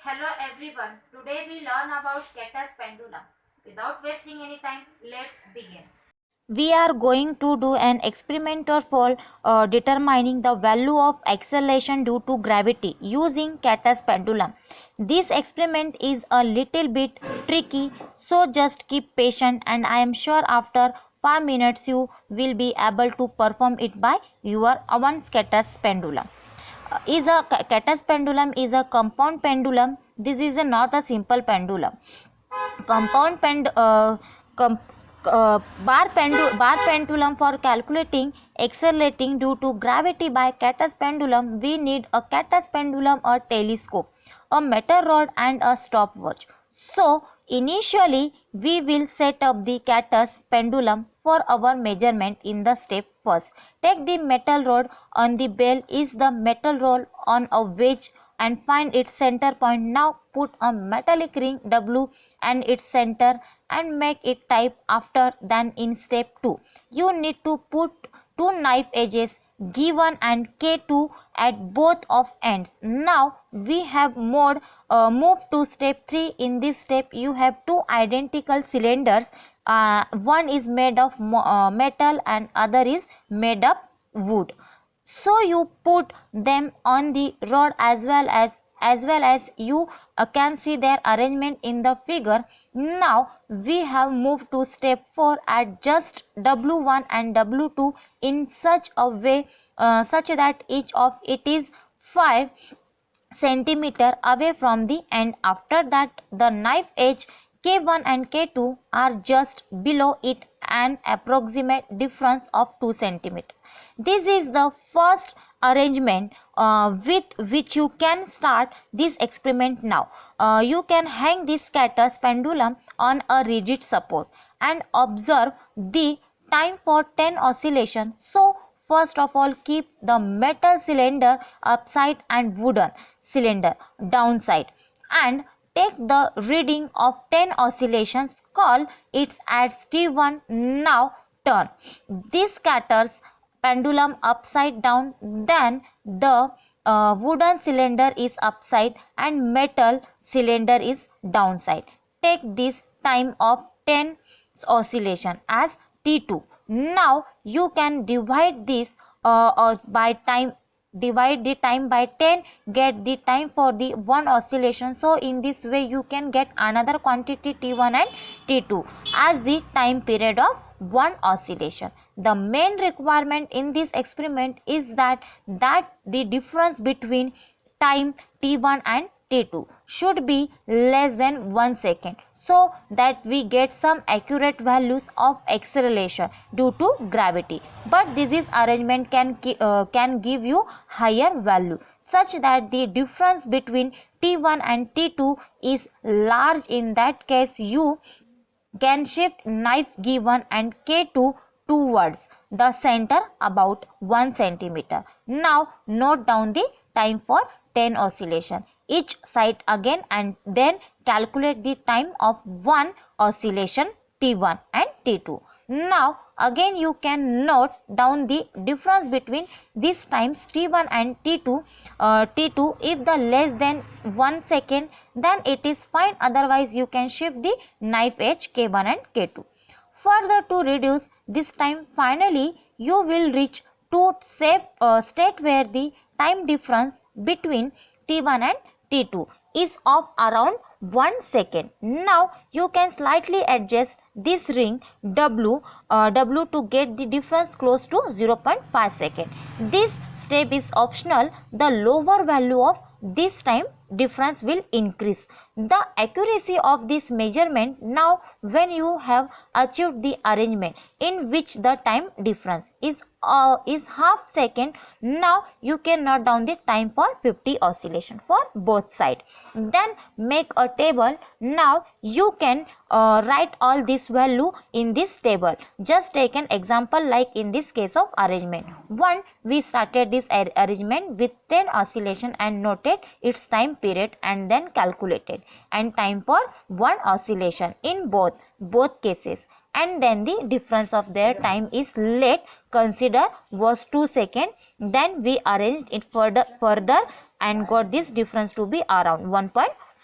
Hello everyone, today we learn about Keter's pendulum. Without wasting any time, let's begin. We are going to do an experiment for determining the value of acceleration due to gravity using Keter's pendulum. This experiment is a little bit tricky, so just keep patient and I am sure after 5 minutes you will be able to perform it by your own Keter's pendulum. Keter's pendulum is a compound pendulum. This is not a simple pendulum. Compound pend, com, bar pendulum. For calculating accelerating due to gravity by Keter's pendulum, we need a Keter's pendulum, a telescope, a metal rod and a stopwatch. So initially we will set up the Keter's pendulum for our measurement in the step. First, take the metal rod on the bell is the metal rod on a wedge and find its center point. Now put a metallic ring W and its center and make it type. After then in step 2 you need to put two knife edges G1 and K2 at both of ends. Now we have moved to step 3. In this step you have two identical cylinders. One is made of metal and other is made of wood. So you put them on the rod as well as you can see their arrangement in the figure. Now we have moved to step 4. Adjust W1 and W2 in such a way such that each of it is 5 centimeter away from the end. After that the knife edge K1 and K2 are just below it, an approximate difference of 2 centimeter. This is the first arrangement with which you can start this experiment. Now you can hang this Keter's pendulum on a rigid support and observe the time for 10 oscillations. So first of all, keep the metal cylinder upside and wooden cylinder downside and take the reading of 10 oscillations. Call it as T1. Now turn this Keter's pendulum upside down, then the wooden cylinder is upside and metal cylinder is downside. Take this time of 10 oscillation as T2. Now you can divide this by time. Divide the time by 10, get the time for the one oscillation. So in this way you can get another quantity T1 and T2 as the time period of one oscillation. The main requirement in this experiment is that the difference between time T1 and T2 should be less than 1 second, so that we get some accurate values of acceleration due to gravity. But this arrangement can give you higher value such that the difference between T1 and T2 is large. In that case you can shift knife G1 and K2 towards the center about 1 centimeter. Now note down the time for 10 oscillation each side again and then calculate the time of one oscillation T1 and T2. Now again you can note down the difference between these times T1 and T2. If the less than 1 second, then it is fine, otherwise you can shift the knife edge K1 and K2. Further, to reduce this time, finally you will reach to safe state where the time difference between T1 and T2 is of around 1 second. Now you can slightly adjust this ring W to get the difference close to 0.5 second. This step is optional. The lower value of this time difference will increase the accuracy of this measurement. Now when you have achieved the arrangement in which the time difference is half second, now you can note down the time for 50 oscillation for both sides. Then make a table. Now you can write all this value in this table. Just take an example like in this case of arrangement 1. We started this arrangement with 10 oscillation and noted its time period and then calculated and time for one oscillation in both cases, and then the difference of their time is let consider was 2 seconds. Then we arranged it further and got this difference to be around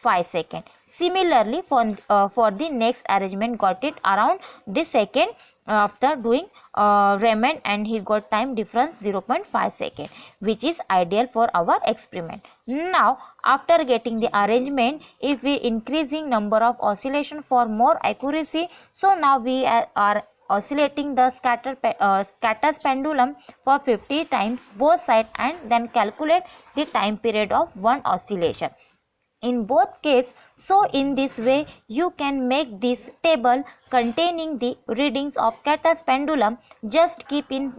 5 seconds. Similarly, for the next arrangement, got it around the second after doing Raman, and he got time difference 0.5 second, which is ideal for our experiment. Now, after getting the arrangement, if we increasing number of oscillation for more accuracy, so now we are oscillating the scatters pendulum for 50 times both sides, and then calculate the time period of one oscillation in both case. So in this way you can make this table containing the readings of Catter's pendulum. Just keep in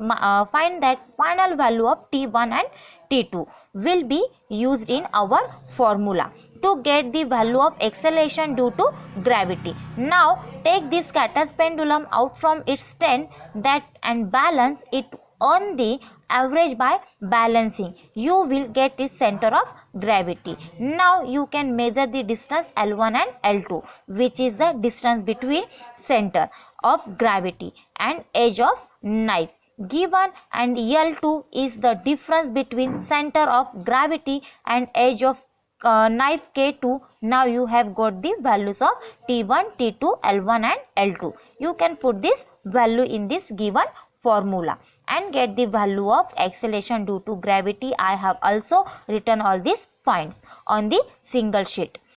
find that final value of T1 and T2 will be used in our formula to get the value of acceleration due to gravity. Now take this Catter's pendulum out from its stand that and balance it on the average. By balancing, you will get its center of gravity. Now you can measure the distance L1 and L2, which is the distance between center of gravity and edge of knife given, and L2 is the difference between center of gravity and edge of knife K2. Now you have got the values of T1, T2, L1 and L2. You can put this value in this given formula and get the value of acceleration due to gravity. I have also written all these points on the single sheet.